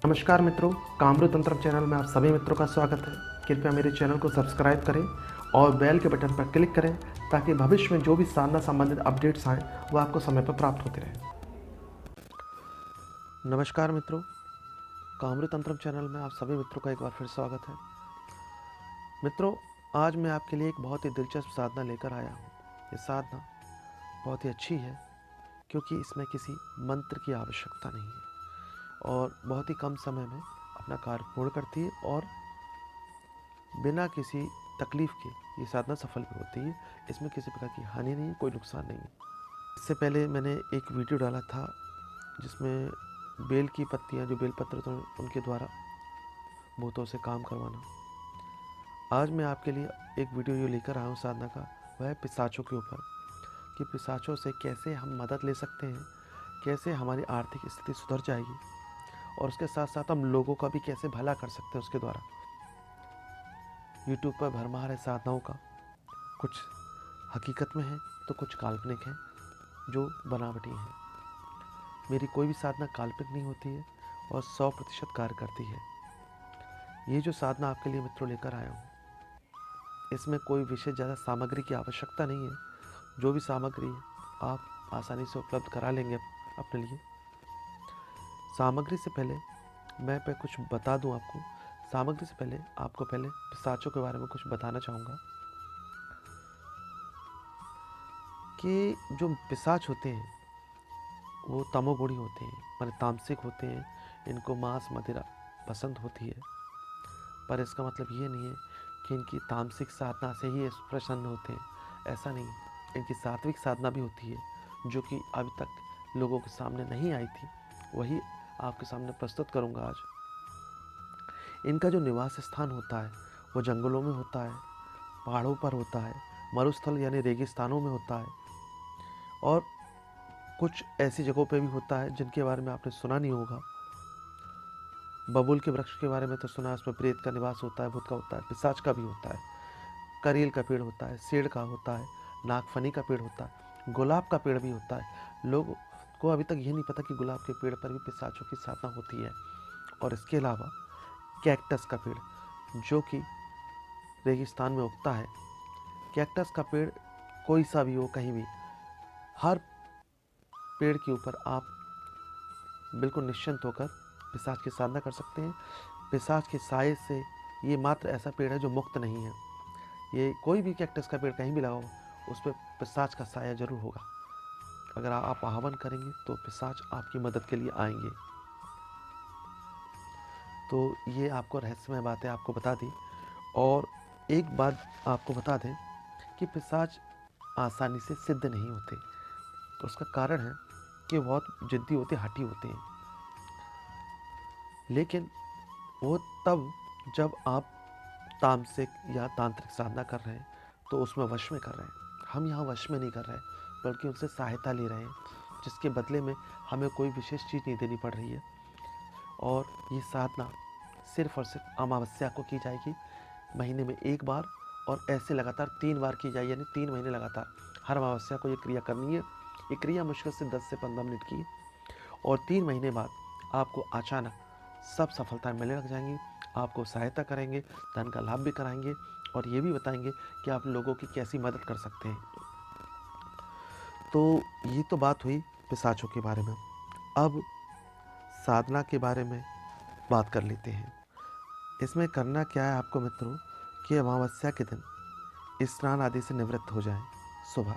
नमस्कार मित्रों, कामरू तंत्र चैनल में आप सभी मित्रों का स्वागत है। कृपया मेरे चैनल को सब्सक्राइब करें और बेल के बटन पर क्लिक करें ताकि भविष्य में जो भी साधना संबंधित अपडेट्स आएँ वो आपको समय पर प्राप्त होते रहें। नमस्कार मित्रों, कामरू तंत्र चैनल में आप सभी मित्रों का एक बार फिर स्वागत है। मित्रों, आज मैं आपके लिए एक बहुत ही दिलचस्प साधना लेकर आया हूँ। ये साधना बहुत ही अच्छी है क्योंकि इसमें किसी मंत्र की आवश्यकता नहीं है और बहुत ही कम समय में अपना कार्य पूर्ण करती है और बिना किसी तकलीफ के ये साधना सफल भी होती है। इसमें किसी प्रकार की हानि नहीं है, कोई नुकसान नहीं है। इससे पहले मैंने एक वीडियो डाला था जिसमें बेल की पत्तियां, जो बेलपत्र थे, उनके द्वारा भूतों से काम करवाना। आज मैं आपके लिए एक वीडियो जो लेकर आया हूँ साधना का, वह है पिशाचों के ऊपर, कि पिशाचों से कैसे हम मदद ले सकते हैं, कैसे हमारी आर्थिक स्थिति सुधर जाएगी और उसके साथ साथ हम लोगों का भी कैसे भला कर सकते हैं उसके द्वारा। यूट्यूब पर भरमार है साधनाओं का, कुछ हकीकत में है तो कुछ काल्पनिक है जो बनावटी हैं। मेरी कोई भी साधना काल्पनिक नहीं होती है और 100% कार्य करती है। ये जो साधना आपके लिए मित्रों लेकर आया हूँ, इसमें कोई विशेष ज़्यादा सामग्री की आवश्यकता नहीं है। जो भी सामग्री आप आसानी से उपलब्ध करा लेंगे अपने लिए। सामग्री से पहले मैं कुछ बता दूं आपको। सामग्री से पहले आपको पहले पिशाचों के बारे में कुछ बताना चाहूँगा कि जो पिशाच होते हैं वो तमोगुणी होते हैं, माने तामसिक होते हैं। इनको मांस मदिरा पसंद होती है, पर इसका मतलब ये नहीं है कि इनकी तामसिक साधना से ही प्रसन्न होते हैं। ऐसा नहीं, इनकी सात्विक साधना भी होती है जो कि अभी तक लोगों के सामने नहीं आई थी। वही आपके सामने प्रस्तुत करूँगा आज। इनका जो निवास स्थान होता है वो जंगलों में होता है, पहाड़ों पर होता है, मरुस्थल यानी रेगिस्तानों में होता है और कुछ ऐसी जगहों पे भी होता है जिनके बारे में आपने सुना नहीं होगा। बबूल के वृक्ष के बारे में तो सुना है, उसमें प्रेत का निवास होता है, भूत का होता है, पिशाच का भी होता है। करील का पेड़ होता है, सेड़ का होता है, नागफनी का पेड़ होता है, गुलाब का पेड़ भी होता है। लोग को अभी तक ये नहीं पता कि गुलाब के पेड़ पर भी पिशाचों की साधना होती है। और इसके अलावा कैक्टस का पेड़ जो कि रेगिस्तान में उगता है। कैक्टस का पेड़ कोई सा भी हो, कहीं भी, हर पेड़ के ऊपर आप बिल्कुल निश्चिंत होकर पिशाच की साधना कर सकते हैं। पिशाच के साए से ये मात्र ऐसा पेड़ है जो मुक्त नहीं है। ये कोई भी कैक्टस का पेड़ कहीं भी लगाओ, उस पर पिशाच का साया जरूर होगा। अगर आप आह्वान करेंगे तो पिशाच आपकी मदद के लिए आएंगे। तो ये आपको रहस्यमय बातें आपको बता दी। और एक बात आपको बता दें कि पिशाच आसानी से सिद्ध नहीं होते। तो उसका कारण है कि बहुत जिद्दी होते, हठी होते हैं। लेकिन वो तब जब आप तामसिक या तांत्रिक साधना कर रहे हैं तो उसमें वश में कर रहे हैं। हम यहाँ वश में नहीं कर रहे हैं, बल्कि उनसे सहायता ले रहे हैं, जिसके बदले में हमें कोई विशेष चीज़ नहीं देनी पड़ रही है। और ये साधना सिर्फ और सिर्फ अमावस्या को की जाएगी, महीने में एक बार, और ऐसे लगातार 3 बार की जाएगी, यानी 3 महीने लगातार हर अमावस्या को ये क्रिया करनी है। ये क्रिया मुश्किल से 10 से 15 मिनट की है और 3 महीने बाद आपको अचानक सब सफलताएं मिलने लग जाएंगी। आपको सहायता करेंगे, धन का लाभ भी कराएंगे और ये भी बताएंगे कि आप लोगों की कैसी मदद कर सकते हैं। तो ये तो बात हुई पिशाचों के बारे में। अब साधना के बारे में बात कर लेते हैं। इसमें करना क्या है आपको मित्रों, कि अमावस्या के दिन स्नान आदि से निवृत्त हो जाएं सुबह,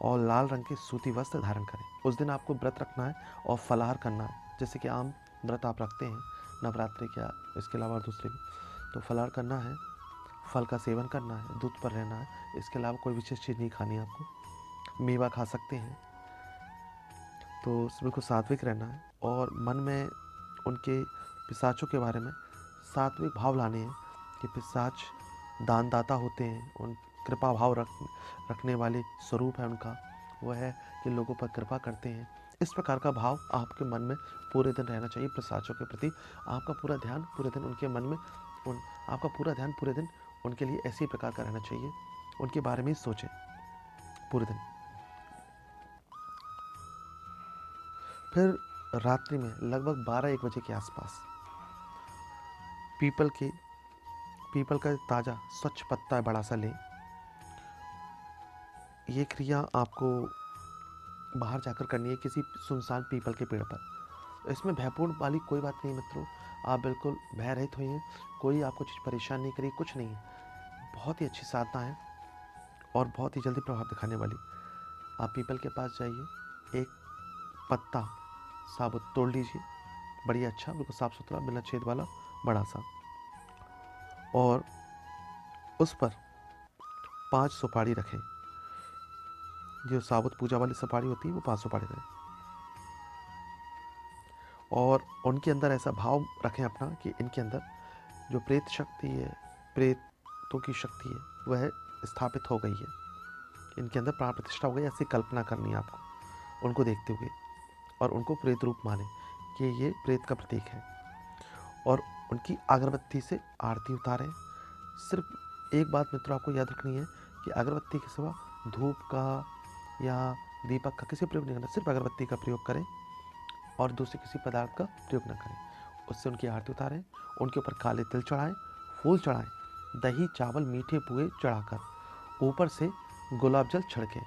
और लाल रंग के सूती वस्त्र धारण करें। उस दिन आपको व्रत रखना है और फलाहार करना है, जैसे कि आम व्रत आप रखते हैं नवरात्रि के, इसके अलावा दूसरे भी। तो फलाहार करना है, फल का सेवन करना है, दूध पर रहना है। इसके अलावा कोई विशेष चीज़ नहीं खानी है आपको। मेवा खा सकते हैं। तो बिल्कुल सात्विक रहना है और मन में उनके पिशाचों के बारे में सात्विक भाव लाने हैं कि पिशाच दानदाता होते हैं, उन कृपा भाव रखने वाले स्वरूप है उनका। वह है कि लोगों पर कृपा करते हैं। इस प्रकार का भाव आपके मन में पूरे दिन रहना चाहिए पिशाचों के प्रति। आपका पूरा ध्यान पूरे दिन उनके मन में आपका पूरा ध्यान पूरे दिन उनके लिए ऐसे ही प्रकार का रहना चाहिए। उनके बारे में ही सोचें पूरे दिन। फिर रात्रि में लगभग 12-1 बजे के आसपास पीपल के पीपल का ताज़ा स्वच्छ पत्ता बड़ा सा लें। ये क्रिया आपको बाहर जाकर करनी है किसी सुनसान पीपल के पेड़ पर। इसमें भयपूर्ण वाली कोई बात नहीं मित्रों, आप बिल्कुल भय रहित होइए, कोई आपको चीज़ परेशान नहीं करेगी, कुछ नहीं है। बहुत ही अच्छी साधना है और बहुत ही जल्दी प्रभाव दिखाने वाली। आप पीपल के पास जाइए, एक पत्ता साबुत तोड़ लीजिए, बढ़िया अच्छा, बिल्कुल साफ़ सुथरा, बिना छेद वाला, बड़ा सा, और उस पर 5 सुपारी रखें। जो साबुत पूजा वाली सुपारी होती है वो 5 सुपारी रखें, और उनके अंदर ऐसा भाव रखें अपना कि इनके अंदर जो प्रेत शक्ति है, प्रेतों की शक्ति है, वह स्थापित हो गई है, इनके अंदर प्राण प्रतिष्ठा हो गई, ऐसी कल्पना करनी है आपको उनको देखते हुए, और उनको प्रेत रूप माने कि ये प्रेत का प्रतीक है। और उनकी अगरबत्ती से आरती उतारें। सिर्फ एक बात मित्रों आपको याद रखनी है कि अगरबत्ती के सिवा धूप का या दीपक का किसी प्रयोग नहीं करना, सिर्फ अगरबत्ती का प्रयोग करें और दूसरे किसी पदार्थ का प्रयोग न करें। उससे उनकी आरती उतारें, उनके ऊपर काले तिल चढ़ाएं, फूल चढ़ाएं, दही चावल मीठे पुए चढ़ाकर ऊपर से गुलाब जल छिड़कें,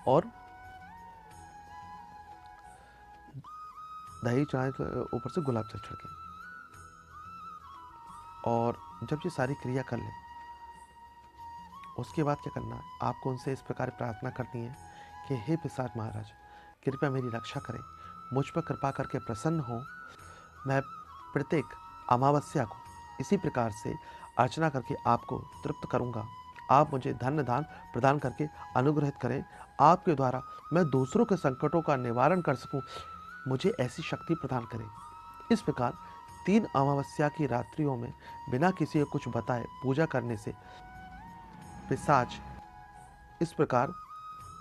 और दही चढ़ाएं तो ऊपर से गुलाब जल छिड़कें। और जब ये सारी क्रिया कर लें, उसके बाद क्या करना है, आपको उनसे इस प्रकार प्रार्थना करनी है कि हे पिशाच महाराज, कृपया मेरी रक्षा करें, मुझ पर कृपा करके प्रसन्न हो। मैं प्रत्येक अमावस्या को इसी प्रकार से अर्चना करके आपको तृप्त करूंगा। आप मुझे धन दान प्रदान करके अनुग्रहित करें, आपके द्वारा मैं दूसरों के संकटों का निवारण कर सकूं, मुझे ऐसी शक्ति प्रदान करें। इस प्रकार 3 अमावस्या की रात्रियों में बिना किसी को कुछ बताए पूजा करने से पिशाच इस प्रकार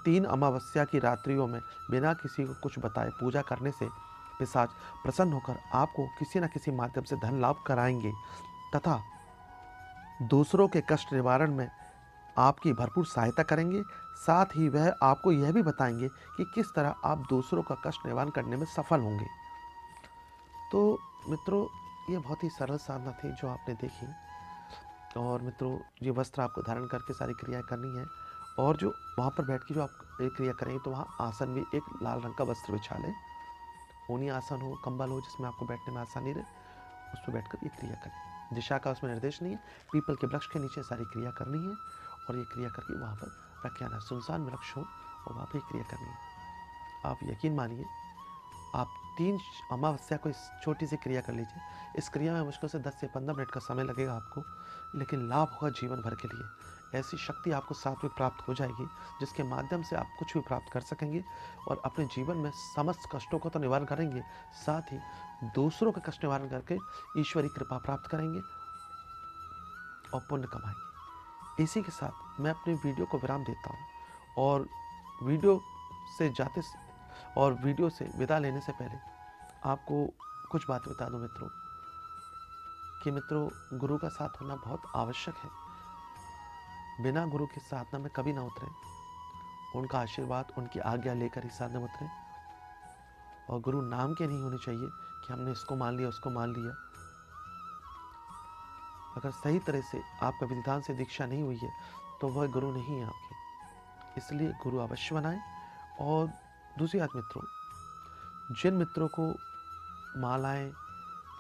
3 अमावस्या की रात्रियों में बिना किसी को कुछ बताए पूजा करने से पिशाच प्रसन्न होकर आपको किसी न किसी माध्यम से धन लाभ कराएंगे तथा दूसरों के कष्ट निवारण में आपकी भरपूर सहायता करेंगे। साथ ही वह आपको यह भी बताएंगे कि किस तरह आप दूसरों का कष्ट निवारण करने में सफल होंगे। तो मित्रों, ये बहुत ही सरल साधना थी जो आपने देखी। और मित्रों, ये वस्त्र आपको धारण करके सारी क्रियाएं करनी है, और जो वहाँ पर बैठ के जो आप एक क्रिया करेंगे तो वहाँ आसन भी एक लाल रंग का वस्त्र बिछा लें, ऊनी आसन हो, कंबल हो जिसमें आपको बैठने में आसानी रहे, उस पर बैठकर ये क्रिया करें। दिशा का उसमें निर्देश नहीं है, पीपल के वृक्ष के नीचे सारी क्रिया करनी है, और ये क्रिया करके वहाँ पर रख के आना। सुनसान वृक्ष हो और वहाँ पर क्रिया करनी है। आप यकीन मानिए, आप 3 अमावस्या को इस छोटी सी क्रिया कर लीजिए। इस क्रिया में मुश्किल से 10 से 15 मिनट का समय लगेगा आपको, लेकिन लाभ होगा जीवन भर के लिए। ऐसी शक्ति आपको साथ में प्राप्त हो जाएगी जिसके माध्यम से आप कुछ भी प्राप्त कर सकेंगे और अपने जीवन में समस्त कष्टों को तो निवारण करेंगे, साथ ही दूसरों का कष्ट निवारण करके ईश्वरी कृपा प्राप्त करेंगे और पुण्य कमाएंगे। इसी के साथ मैं अपने वीडियो को विराम देता हूँ, और वीडियो से विदा लेने से पहले आपको कुछ बात बता दूं मित्रों, कि मित्रों, गुरु का साथ होना बहुत आवश्यक है। बिना गुरु की साधना में कभी ना उतरें, उनका आशीर्वाद, उनकी आज्ञा लेकर ही साधना में उतरें। और गुरु नाम के नहीं होने चाहिए कि हमने इसको मान लिया उसको मान लिया। अगर सही तरह से आपका विधिदान से दीक्षा नहीं हुई है तो वह गुरु नहीं है आपके। इसलिए गुरु अवश्य बनाएं। और दूसरी बात मित्रों, जिन मित्रों को मालाएं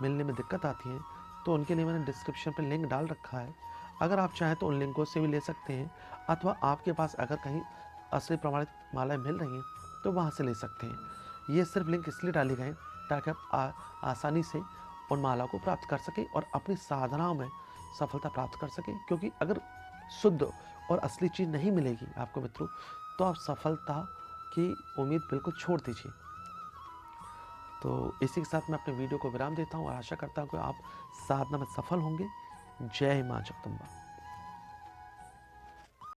मिलने में दिक्कत आती हैं तो उनके लिए मैंने डिस्क्रिप्शन पर लिंक डाल रखा है। अगर आप चाहें तो उन लिंकों से भी ले सकते हैं, अथवा आपके पास अगर कहीं असली प्रमाणित मालाएं मिल रही हैं तो वहाँ से ले सकते हैं। ये सिर्फ लिंक इसलिए डाले गए ताकि आप आसानी से उन मालाओं को प्राप्त कर सकें और अपनी साधनाओं में सफलता प्राप्त कर सकें। क्योंकि अगर शुद्ध और असली चीज़ नहीं मिलेगी आपको मित्रों, तो आप सफलता की उम्मीद बिल्कुल छोड़ दीजिए। तो इसी के साथ मैं अपने वीडियो को विराम देता हूँ और आशा करता हूँ कि आप साधना में सफल होंगे। जय माँ जगदम्बा।